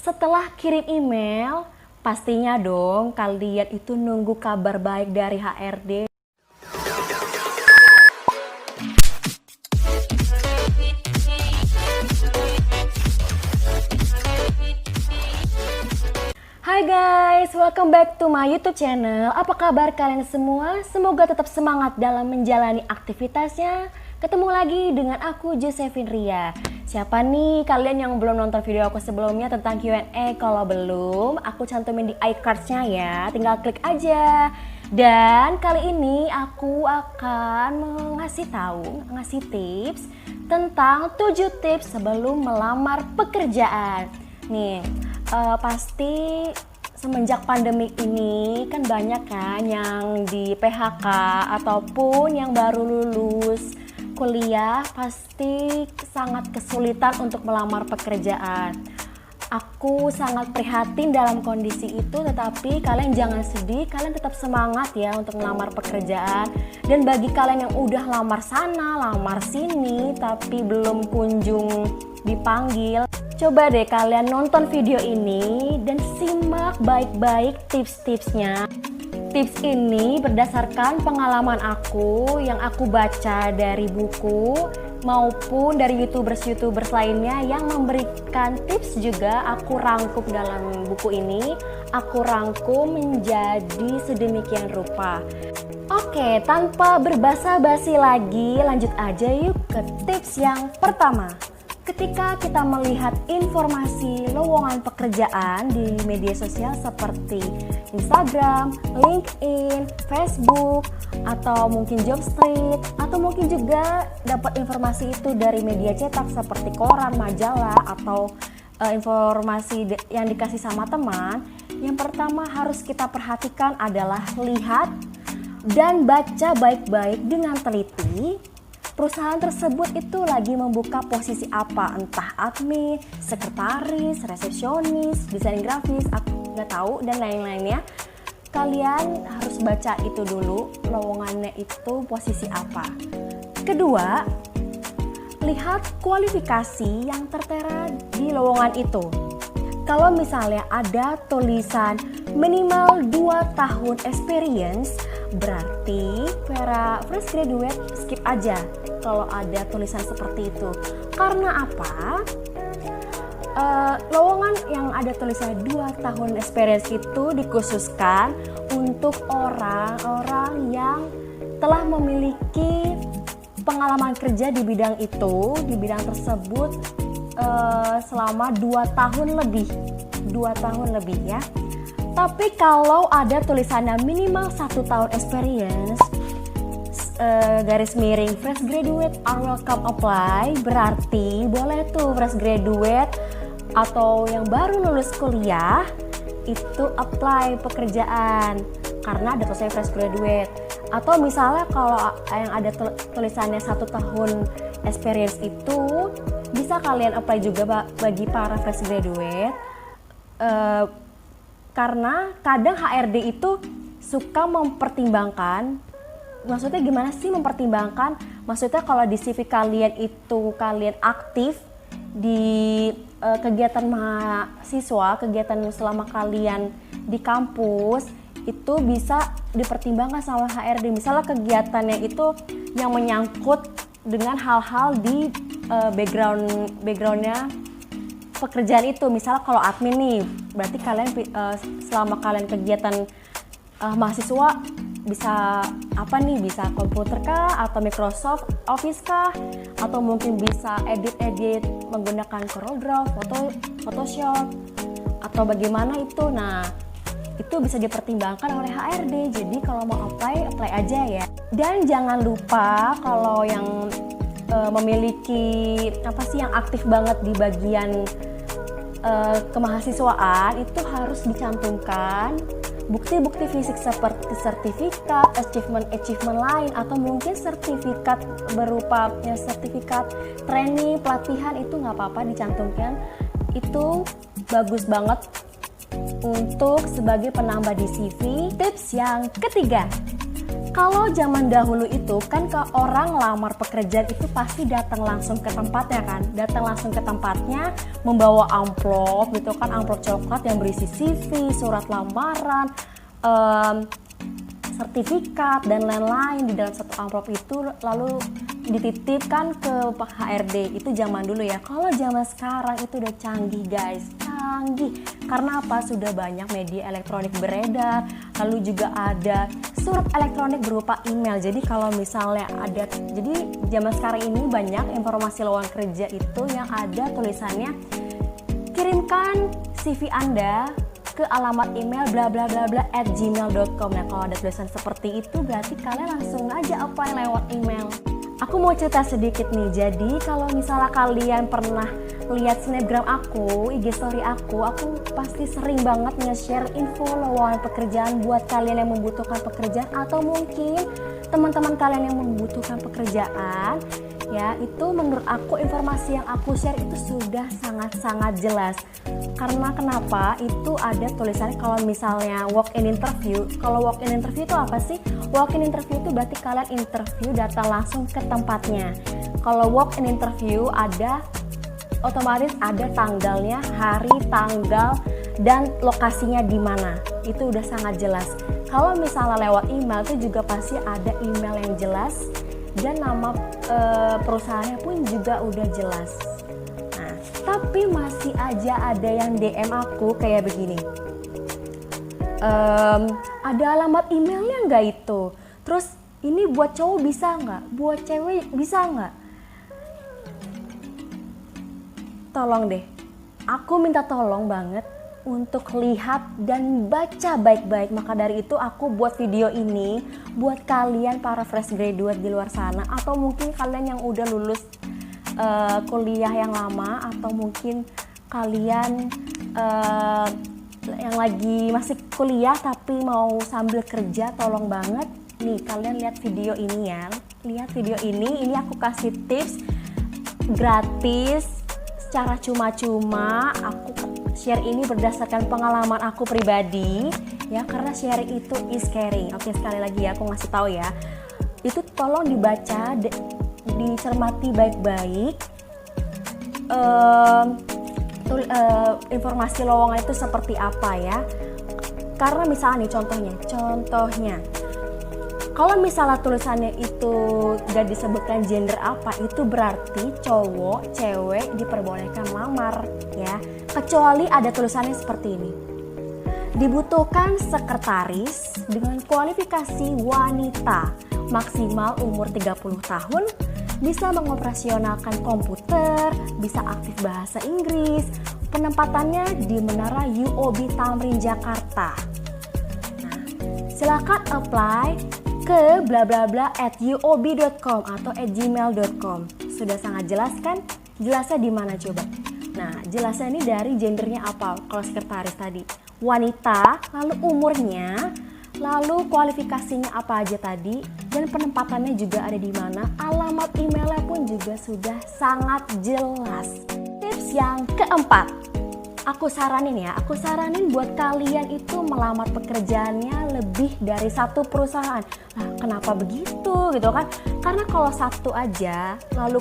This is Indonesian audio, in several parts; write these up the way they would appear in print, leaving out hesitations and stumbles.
Setelah kirim email, pastinya dong kalian itu nunggu kabar baik dari HRD. Hai guys, welcome back to my YouTube channel. Apa kabar kalian semua? Semoga tetap semangat dalam menjalani aktivitasnya. Ketemu lagi dengan aku Josephine Ria. Siapa nih kalian yang belum nonton video aku sebelumnya tentang Q&A? Kalau belum, aku cantumin di iCards-nya ya. Tinggal klik aja. Dan kali ini aku akan ngasih tips tentang 7 tips sebelum melamar pekerjaan. Nih, pasti semenjak pandemi ini kan banyak kan yang di PHK ataupun yang baru lulus kuliah pasti sangat kesulitan untuk melamar pekerjaan. Aku sangat prihatin dalam kondisi itu, tetapi kalian jangan sedih, kalian tetap semangat ya untuk melamar pekerjaan. Dan bagi kalian yang udah lamar sana, lamar sini tapi belum kunjung dipanggil, coba deh kalian nonton video ini dan simak baik-baik tips-tipsnya. Tips ini berdasarkan pengalaman aku yang aku baca dari buku maupun dari YouTubers lainnya yang memberikan tips juga. Aku rangkum dalam buku ini, aku rangkum menjadi sedemikian rupa. Oke, tanpa berbasa-basi lagi, lanjut aja yuk ke tips yang pertama. Ketika kita melihat informasi lowongan pekerjaan di media sosial seperti Instagram, LinkedIn, Facebook, atau mungkin Jobstreet, atau mungkin juga dapat informasi itu dari media cetak seperti koran, majalah, atau informasi yang dikasih sama teman, yang pertama harus kita perhatikan adalah lihat dan baca baik-baik dengan teliti. Perusahaan tersebut itu lagi membuka posisi apa, entah admin, sekretaris, resepsionis, desain grafis, aku nggak tahu, dan lain-lainnya. Kalian harus baca itu dulu, lowongannya itu posisi apa. Kedua, lihat kualifikasi yang tertera di lowongan itu. Kalau misalnya ada tulisan minimal 2 tahun experience, berarti para fresh graduate skip aja kalau ada tulisan seperti itu. Karena apa? Lowongan yang ada tulisan 2 tahun experience itu dikhususkan untuk orang-orang yang telah memiliki pengalaman kerja di bidang itu, di bidang tersebut selama 2 tahun lebih ya. Tapi kalau ada tulisannya minimal 1 tahun experience, garis miring fresh graduate are welcome apply, berarti boleh tuh fresh graduate atau yang baru lulus kuliah itu apply pekerjaan karena ada tulisannya fresh graduate. Atau misalnya kalau yang ada tulisannya 1 tahun experience itu bisa kalian apply juga bagi para fresh graduate. Karena kadang HRD itu suka mempertimbangkan, maksudnya gimana sih mempertimbangkan? Maksudnya kalau di CV kalian itu kalian aktif di kegiatan mahasiswa, kegiatan selama kalian di kampus, itu bisa dipertimbangkan sama HRD. Misalnya kegiatannya itu yang menyangkut dengan hal-hal di backgroundnya pekerjaan itu. Misalnya kalau admin nih, berarti kalian selama kalian kegiatan mahasiswa bisa apa nih, bisa komputer kah atau Microsoft Office kah, atau mungkin bisa edit menggunakan CorelDRAW, Photoshop, atau bagaimana itu. Nah, itu bisa dipertimbangkan oleh HRD. Jadi kalau mau apply aja ya. Dan jangan lupa kalau yang memiliki yang aktif banget di bagian kemahasiswaan itu harus dicantumkan bukti-bukti fisik seperti sertifikat, achievement lain, atau mungkin sertifikat berupa sertifikat training, pelatihan, itu nggak apa-apa dicantumkan. Itu bagus banget untuk sebagai penambah di CV. Tips yang ketiga, Kalau zaman dahulu itu kan ke orang lamar pekerjaan itu pasti datang langsung ke tempatnya kan, datang langsung ke tempatnya membawa amplop gitu kan, amplop coklat yang berisi CV, surat lamaran, sertifikat dan lain-lain di dalam satu amplop itu lalu dititipkan ke Pak HRD. Itu zaman dulu ya. Kalau zaman sekarang itu udah canggih guys, canggih. Karena apa? Sudah banyak media elektronik beredar, lalu juga ada surat elektronik berupa email. Jadi kalau misalnya ada, jadi zaman sekarang ini banyak informasi lowongan kerja itu yang ada tulisannya kirimkan CV Anda ke alamat email bla bla bla bla @gmail.com. Nah, kalau ada tulisan seperti itu berarti kalian langsung aja apply lewat email. Aku mau cerita sedikit nih. Jadi kalau misalnya kalian pernah lihat snapgram aku, IG story aku pasti sering banget nge-share info lowongan pekerjaan buat kalian yang membutuhkan pekerjaan atau mungkin teman-teman kalian yang membutuhkan pekerjaan. Ya, itu menurut aku informasi yang aku share itu sudah sangat-sangat jelas. Karena kenapa? Itu ada tulisannya kalau misalnya walk-in interview. Kalau walk-in interview itu apa sih? Walk-in interview itu berarti kalian interview datang langsung ke tempatnya. Kalau walk-in interview ada otomatis ada tanggalnya, hari, tanggal, dan lokasinya di mana. Itu udah sangat jelas. Kalau misalnya lewat email itu juga pasti ada email yang jelas dan nama perusahaannya pun juga udah jelas. Nah, tapi masih aja ada yang DM aku kayak begini. Ada alamat emailnya nggak itu? Terus ini buat cowok bisa nggak? Buat cewek bisa nggak? Tolong deh, aku minta tolong banget untuk lihat dan baca baik-baik. Maka dari itu aku buat video ini buat kalian para fresh graduate di luar sana, atau mungkin kalian yang udah lulus kuliah yang lama, atau mungkin kalian yang lagi masih kuliah tapi mau sambil kerja. Tolong banget nih kalian lihat video ini ya. Lihat video ini aku kasih tips gratis secara cuma-cuma. Aku share ini berdasarkan pengalaman aku pribadi ya, karena sharing itu is caring. Oke, sekali lagi ya aku ngasih tahu ya, itu tolong dibaca, dicermati baik-baik. Informasi lowongan itu seperti apa ya, karena misalnya nih contohnya kalau misalnya tulisannya itu gak disebutkan gender apa, itu berarti cowok, cewek diperbolehkan lamar ya. Kecuali ada tulisannya seperti ini. Dibutuhkan sekretaris dengan kualifikasi wanita, maksimal umur 30 tahun, bisa mengoperasionalkan komputer, bisa aktif bahasa Inggris, penempatannya di Menara UOB Tamrin Jakarta. Nah, silakan apply ke bla bla bla @uob.com atau @gmail.com. Sudah sangat jelas kan? Jelasnya di mana coba? Nah, jelasnya ini dari gendernya apa? Kalau sekretaris tadi wanita, lalu umurnya, lalu kualifikasinya apa aja tadi, dan penempatannya juga ada di mana. Alamat emailnya pun juga sudah sangat jelas. Tips yang keempat, aku saranin buat kalian itu melamar pekerjaannya lebih dari satu perusahaan. Nah, kenapa begitu gitu kan? Karena kalau satu aja, lalu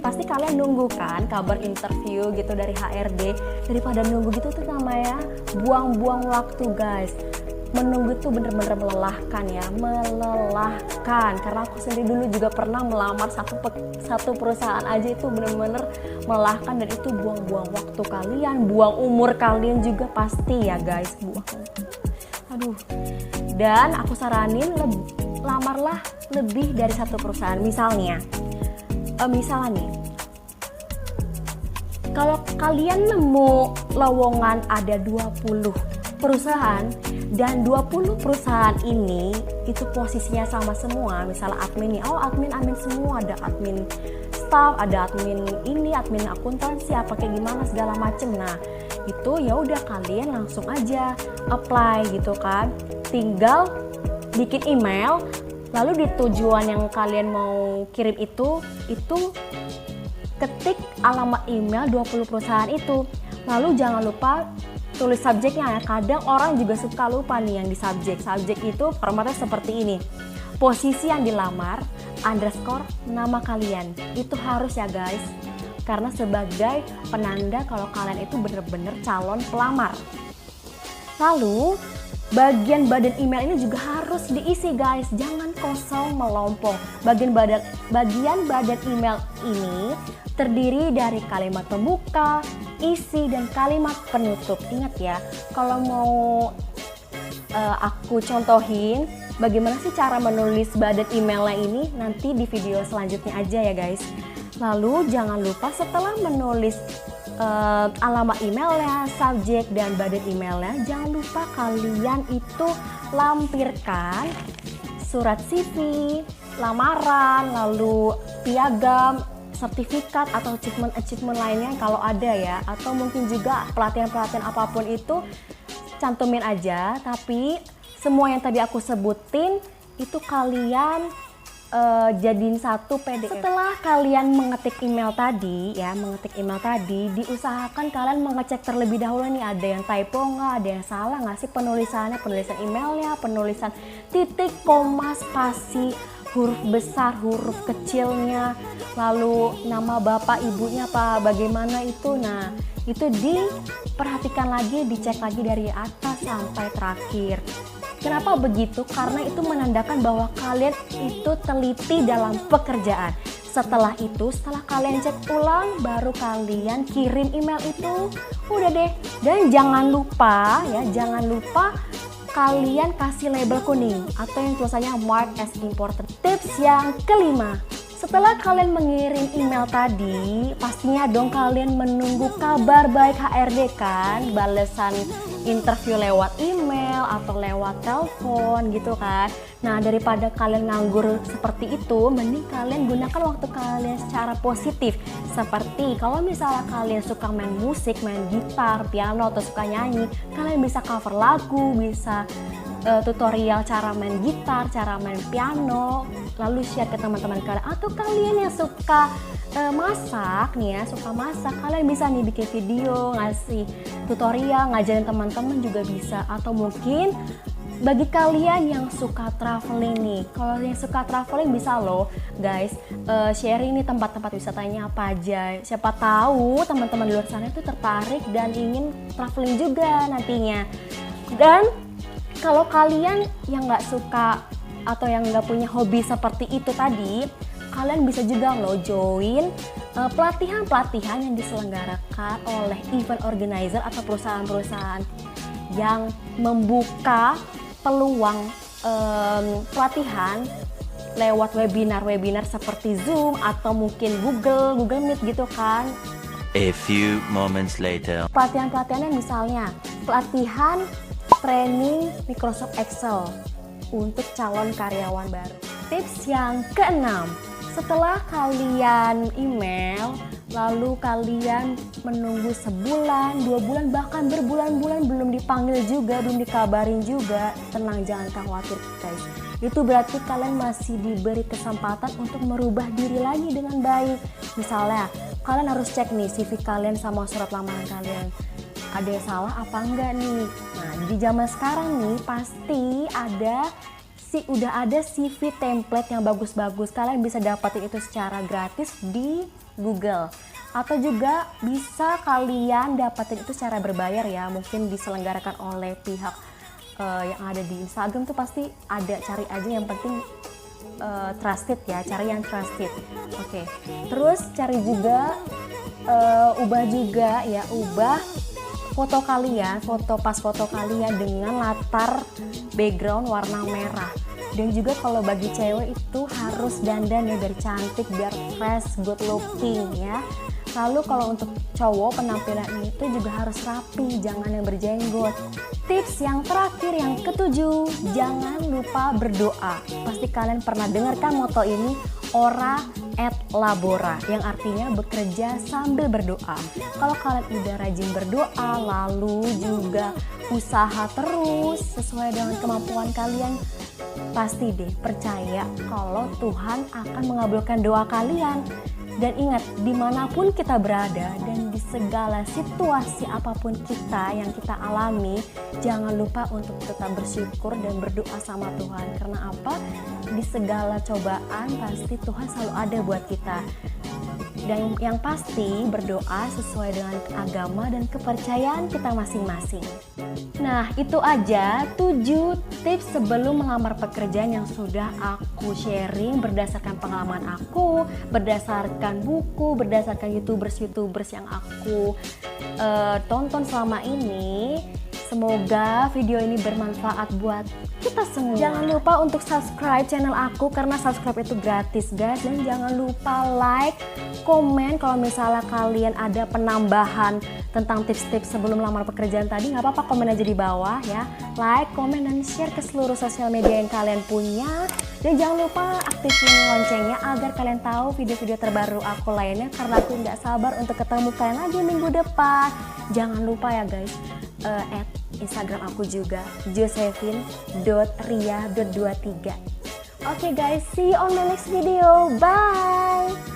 pasti kalian nunggu kan kabar interview gitu dari HRD. Daripada nunggu gitu tuh namanya buang-buang waktu guys. Menunggu tuh bener-bener melelahkan ya, melelahkan. Karena aku sendiri dulu juga pernah melamar satu perusahaan aja, itu bener-bener melelahkan, dan itu buang-buang waktu kalian, buang umur kalian juga pasti ya guys, buang. Aduh. Dan aku saranin lamarlah lebih dari satu perusahaan. Misalnya nih, kalau kalian nemu lowongan ada 20 perusahaan dan 20 perusahaan ini itu posisinya sama semua, misalnya admin nih, admin semua, ada admin staff, ada admin ini, admin akuntansi, apa kayak gimana segala macem. Nah, itu ya udah kalian langsung aja apply gitu kan. Tinggal bikin email, lalu di tujuan yang kalian mau kirim itu ketik alamat email 20 perusahaan itu. Lalu jangan lupa tulis subjeknya ya. Kadang orang juga suka lupa nih yang di subjek. Subjek itu formatnya seperti ini. posisi yang dilamar, underscore nama kalian. Itu harus ya guys, karena sebagai penanda kalau kalian itu bener-bener calon pelamar. Lalu bagian badan email ini juga harus diisi guys, jangan kosong melompong. Bagian badan email ini terdiri dari kalimat pembuka, isi, dan kalimat penutup. Ingat ya, kalau mau aku contohin bagaimana sih cara menulis badan emailnya ini, nanti di video selanjutnya aja ya guys. Lalu jangan lupa setelah menulis alamat emailnya, subjek, dan badan emailnya, jangan lupa kalian itu lampirkan surat CV, lamaran, lalu piagam, sertifikat atau achievement lainnya kalau ada ya, atau mungkin juga pelatihan apapun itu cantumin aja. Tapi semua yang tadi aku sebutin itu kalian jadiin satu PDF. Setelah kalian mengetik email tadi ya, diusahakan kalian mengecek terlebih dahulu nih, ada yang typo nggak, ada yang salah nggak sih penulisan emailnya, penulisan titik, koma, spasi, huruf besar, huruf kecilnya, lalu nama bapak ibunya apa bagaimana itu. Nah, itu diperhatikan lagi, dicek lagi dari atas sampai terakhir. Kenapa begitu? Karena itu menandakan bahwa kalian itu teliti dalam pekerjaan. Setelah itu, setelah kalian cek ulang, baru kalian kirim email itu. Udah deh. Dan jangan lupa kalian kasih label kuning atau yang tulisannya mark as important. Tips yang kelima, setelah kalian mengirim email tadi, pastinya dong kalian menunggu kabar baik HRD kan, balasan interview lewat email atau lewat telepon gitu kan. Nah, daripada kalian nganggur seperti itu, mending kalian gunakan waktu kalian secara positif. Seperti kalau misalnya kalian suka main musik, main gitar, piano, atau suka nyanyi, kalian bisa cover lagu, bisa tutorial cara main gitar, cara main piano, lalu share ke teman-teman kalian. Atau kalian yang suka masak nih ya, kalian bisa nih bikin video, ngasih tutorial, ngajarin teman-teman juga bisa. Atau mungkin bagi kalian yang suka traveling nih, kalau yang suka traveling bisa loh guys, sharing nih tempat-tempat wisatanya apa aja. Siapa tahu teman-teman di luar sana itu tertarik dan ingin traveling juga nantinya. Dan kalau kalian yang nggak suka atau yang nggak punya hobi seperti itu tadi, kalian bisa juga loh join pelatihan-pelatihan yang diselenggarakan oleh event organizer atau perusahaan-perusahaan yang membuka peluang pelatihan lewat webinar seperti Zoom atau mungkin Google Meet gitu kan. A few moments later. Pelatihan-pelatihannya misalnya pelatihan training Microsoft Excel untuk calon karyawan baru. Tips yang keenam, setelah kalian email, lalu kalian menunggu sebulan, 2 bulan, bahkan berbulan-bulan belum dipanggil juga, belum dikabarin juga, tenang, jangan khawatir guys. Itu berarti kalian masih diberi kesempatan untuk merubah diri lagi dengan baik. Misalnya, kalian harus cek nih CV kalian sama surat lamaran kalian. Ada yang salah apa enggak nih? Nah, di zaman sekarang nih pasti udah ada CV template yang bagus-bagus. Kalian bisa dapatin itu secara gratis di Google. Atau juga bisa kalian dapatin itu secara berbayar ya. Mungkin diselenggarakan oleh pihak yang ada di Instagram tuh pasti ada. Cari aja, yang penting trusted ya, cari yang trusted. Oke. Terus cari juga ubah foto kalian, foto kalian dengan latar background warna merah. Dan juga kalau bagi cewek itu harus dandan ya, biar cantik, biar fresh, good looking ya. Lalu kalau untuk cowok penampilan itu juga harus rapi, jangan yang berjenggot. Tips yang terakhir yang ketujuh, jangan lupa berdoa. Pasti kalian pernah dengarkan moto ini, ora et labora, yang artinya bekerja sambil berdoa. Kalau kalian udah rajin berdoa, lalu juga usaha terus sesuai dengan kemampuan kalian, pasti deh percaya kalau Tuhan akan mengabulkan doa kalian. Dan ingat, dimanapun kita berada dan di segala situasi apapun yang kita alami, jangan lupa untuk tetap bersyukur dan berdoa sama Tuhan. Karena apa? Di segala cobaan pasti Tuhan selalu ada buat kita. Dan yang pasti berdoa sesuai dengan agama dan kepercayaan kita masing-masing. Nah, itu aja 7 tips sebelum melamar pekerjaan yang sudah aku sharing berdasarkan pengalaman aku, berdasarkan buku, berdasarkan youtubers yang aku tonton selama ini. Semoga video ini bermanfaat buat kita semua. Jangan lupa untuk subscribe channel aku karena subscribe itu gratis guys. Dan jangan lupa like, komen kalau misalnya kalian ada penambahan tentang tips-tips sebelum lamar pekerjaan tadi. Nggak apa-apa, komen aja di bawah ya. Like, komen, dan share ke seluruh sosial media yang kalian punya. Dan jangan lupa aktifin loncengnya agar kalian tahu video-video terbaru aku lainnya. Karena aku nggak sabar untuk ketemu kalian lagi minggu depan. Jangan lupa ya guys, add Instagram aku juga, josephine.ria.23. Oke guys, see you on my next video. Bye!